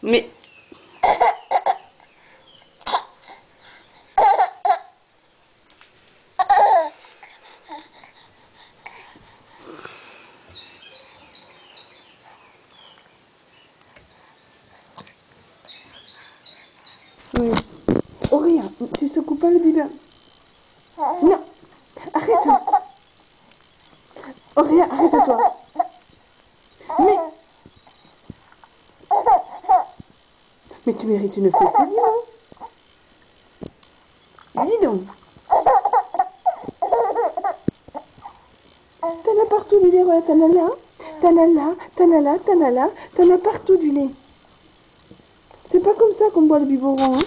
Mais... Oui. Auréa, tu secoues pas le biberon. Non, arrête. Auréa, arrête-toi. Mais... Mais tu mérites une fessée, dis donc. Dis donc. T'en as partout du lait, ouais. T'en as là, t'en as là, t'en as là, t'en as là. T'en as partout du lait. C'est pas comme ça qu'on boit le biberon, hein.